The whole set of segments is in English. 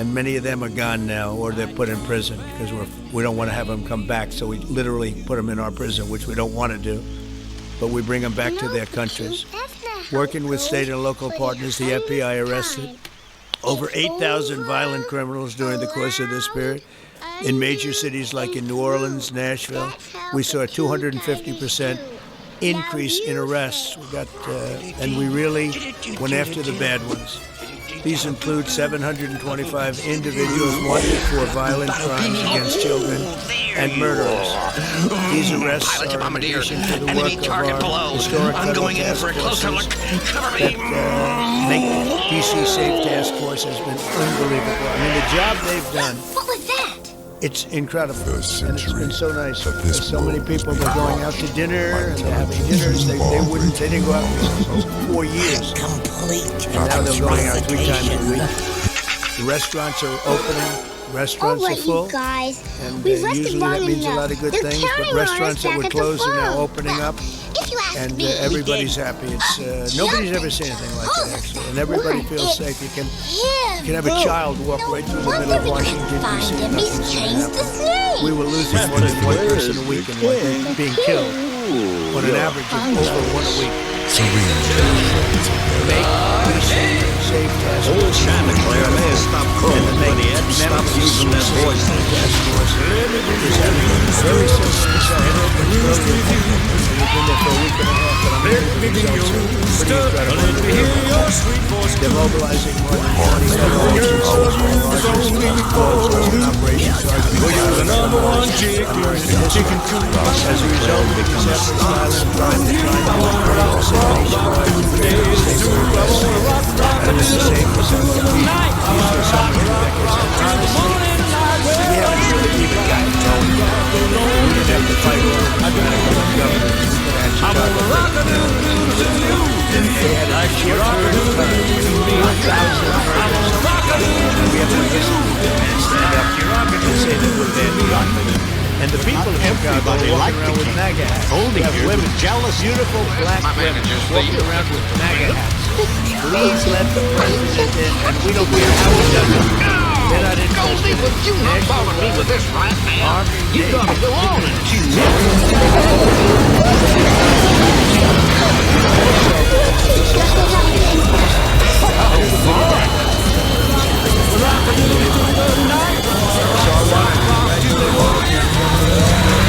and many of them are gone now, or they're put in prison because we don't want to have them come back. So we literally put them in our prison, which we don't want to do, but we bring them back to their countries. Working with state and local partners, the FBI arrested over 8,000 violent criminals during the course of this period. In major cities like in New Orleans, Nashville, we saw a 250% increase in arrests. And we really went after the bad ones. These include 725 individuals wanted for violent crimes against children and murderers. These arrests are in addition to the work of our historic federal task forces that make DC Safe Task Force has been unbelievable. I mean, the job they've done. What was that? It's incredible, and it's been so nice. There's so many people that are going out to dinner and they're having dinners. They didn't go out for 4 years. And now they're going out 3 times a week. The restaurants are opening. Restaurants are full. Guys. And usually that means a lot of good things. But restaurants that were closed are now opening up. And everybody's happy. It's nobody's ever seen anything like that, actually. And everybody feels safe. You can have a child walk right through the middle of Washington, D.C. Nothing's going to happen. We were losing more than 1 person a week and being killed on an average of over 1 a week. Make DC Safe Task Force. Chanticleer may have stopped calling, but he hadn't stopped using that voice. Task Force is having a very simple We've been there for a week and a half, but I'm pretty incredible. They're mobilizing more than 40 federal agencies for the largest operation As a result of these efforts, violent crime declined by 1% nationwide. And at the same percent, these were some of the records. We haven't really even gotten going. We didn't have to fight all the government. I'm a rocket they had a short period of time, 1,000 murders. We have to stand up and say that we're bad. And the people of Chicago are walking around with MAGA hats. We have women, beautiful black women, walking around with MAGA hats. Please let the president in, and we don't care how he does it. They're not interested in you not bother me with this right now. You gotta go on and choose.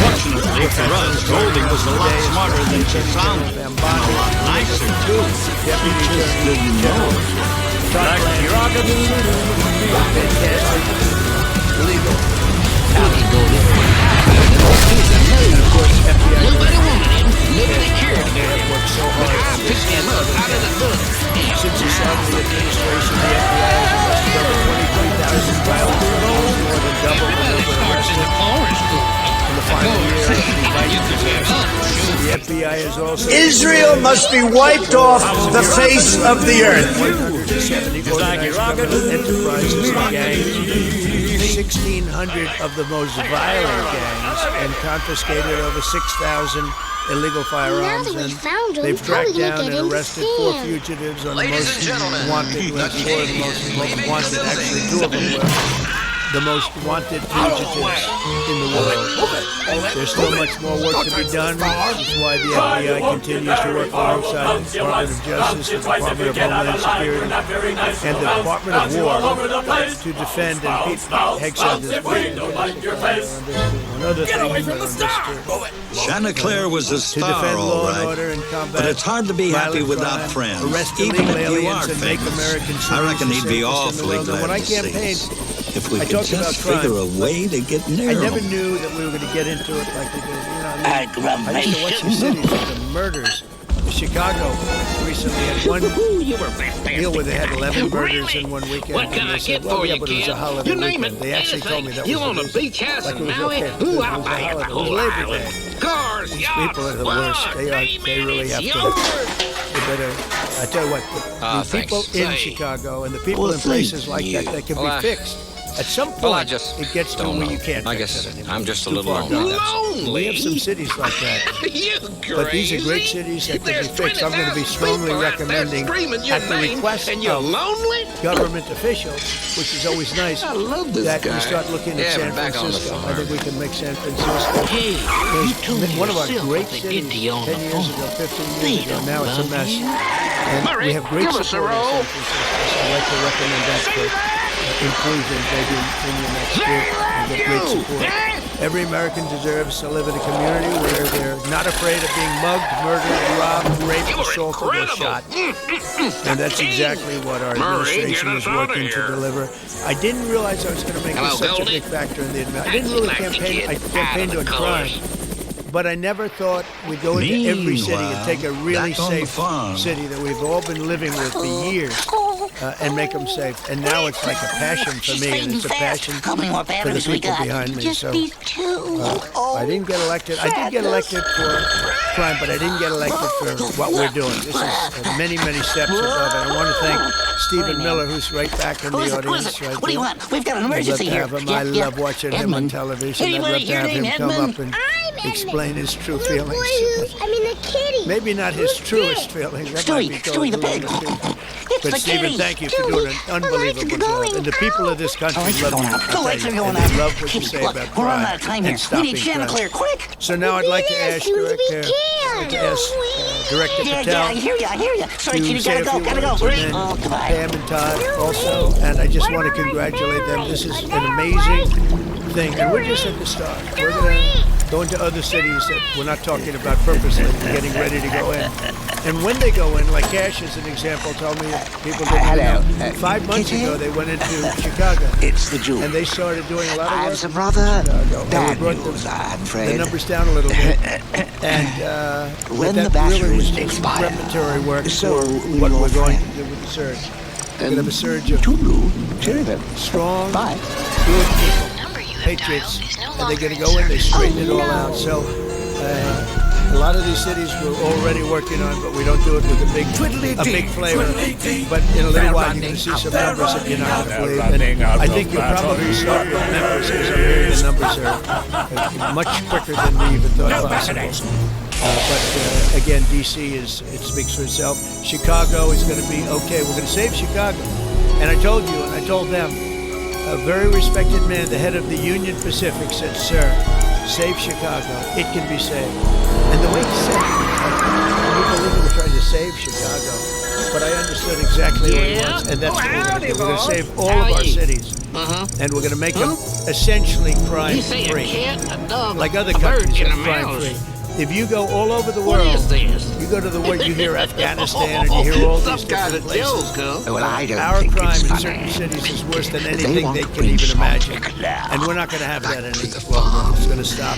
Fortunately for us, Goldie was a lot smarter than she sounded. And a lot nicer, too. We just didn't know. Legal. Howdy, Goldie. Nobody wanted him. Nobody cared about him. But I picked him up out of the hood. Since he started the administration, the FBI has arrested over 23,000 violent criminals, more than double the number arrested in the final year of the Biden administration. The FBI has also... Israel must be wiped off the face of the earth. 170 organized enterprises and gangs, 1,600 of the most violent gangs, and confiscated over 6,000 illegal firearms. And they've tracked down and arrested 4 fugitives on the most wanted list. 4 of the most wanted, actually 2 of them were the most wanted fugitives in the world. There's still much more work to be done. This is why the FBI continues to work alongside the Department of Justice, the Department of Homeland Security, and the Department of War to defend and keep Another thing, Chanticleer was a star, all right, but it's hard to be happy without friends, even if you are famous. I reckon he'd be awfully glad to see us. If we could just figure a way to get near him. I never knew that we were going to get into it like we did. I used to watch the cities with the murders. Chicago recently had one deal where they had 11 murders in one weekend. What can I get for you, but it was a holiday You name weekend. it. They actually told me that You was on a beach house like in it was Maui? okay. Ooh, It I'll was buy you the it was whole Labor island. Day. Cars, These yachts, people are the worst. They really have to. They better. I tell you what, the people in Chicago and the people in places like that can be fixed. At some point, Well, I just it gets to don't where know. you can't I fix guess it anymore. I'm just a Too little far lonely. gone. We have some cities like that. You But these are great crazy? cities that can be There's fixed. I'm going to be 20,000 strongly people out there recommending, screaming your at the name, request and you're of lonely? government officials, which is always nice, I love this that guy. we start looking at Yeah, San but back on the Francisco. I farm. think we can make San Francisco. Hey, you told me One of our yourself great what they cities did to you on 10 the years phone. ago, 15 They years ago. don't Now it's a love mess. you. And Murray, we have great give us support a in roll. San Francisco, so I'd like to recommend that for inclusion maybe in your next year. We get great support. Every American deserves to live in a community where they're not afraid of being mugged, murdered, robbed, raped, You were assaulted, or incredible. shot. And that's exactly what our Murray, administration get is us outta working to here. deliver. I didn't realize I was going to make Hello, this such a Goldie. big factor in the administration. I didn't really Like the campaign. kid I campaigned out of on the crime. But I never thought we'd go into every city and take a really Meanwhile, back on the safe farm. city that we've all been living with for years and make them safe. And now it's like a passion for me, and it's a passion How many more for the batteries we people got? behind me. Just So these two. I didn't get elected. I did get elected for crime, but I didn't get elected for what we're doing. This is many, many steps above. And I want to thank Stephen Miller, who's right back in the Who is it? audience. Right What do you there. want? We've got an I'd love emergency to here. have him. Yeah, I yeah. love watching him on Edmund. television. I'd Anybody love to hear have your him name, come Edmund? up and I'm explain his true feelings. I mean the kitty. Maybe not his truest feelings. That might be Stewie the going pig. a little too. It's But the Stephen, kitty. thank you for doing an unbelievable job. And the people of this country Lights are love going you. out. The lights are And going they out. love what you Kitty, say look, about we're running crime out of time here. and We stopping need crime. Chanticleer, quick. So now I'd like to Yes, ask soon to be Director killed. Director Yeah, Patel I hear you. Sorry, to kitty, say a gotta few go. words, Great. and then Oh, goodbye. Pam and Todd also. And I just want to congratulate them. This is an amazing thing, and we're just at the start. We're going to go into other cities that we're not talking about purposely, getting ready to go in. And when they go in, like Cash as an example told me that people didn't know. 5 months ago, they went into Chicago. It's the Jew. And they started doing a lot of I work have some in rather Chicago. And bad we brought news, I'm the afraid. numbers down a little bit. And When that the batteries really was just expire, preparatory work so for will what your we're going to friend. do with the surge. We're going to have a surge of Toodaloo. Cheery then. strong, Bye. good people, patriots, and they're going to go in, they straighten it all out. So a lot of these cities we're already working on, but we don't do it with a big flavor. But in a little while, you're going to see some numbers that you're not going to believe. And I think you'll probably start with Memphis, because I'm hearing the numbers are much quicker than we even thought possible. But again, D.C. it speaks for itself. Chicago is going to be okay. We're going to save Chicago. And I told you, and I told them, a very respected man, the head of the Union Pacific, said, "Sir, save Chicago. It can be saved." And the way he said it, we believe we were trying to save Chicago. But I understood exactly what he wants, and that's what we're going to do. We're going to save all of our cities. And we're going to make them essentially You say a crime-free. cat, a dog, Like other a bird, countries and are a crime mouse. free. If you go all over the What world, is this? you go to the world, you hear Afghanistan and you hear all these Some kind different of places. joke, huh? Well, I don't Our think crime it's in funny. certain cities is worse than They anything want they to can bring even Santa imagine. Claus And we're not going to have that back to any the longer. farm. It's going to stop.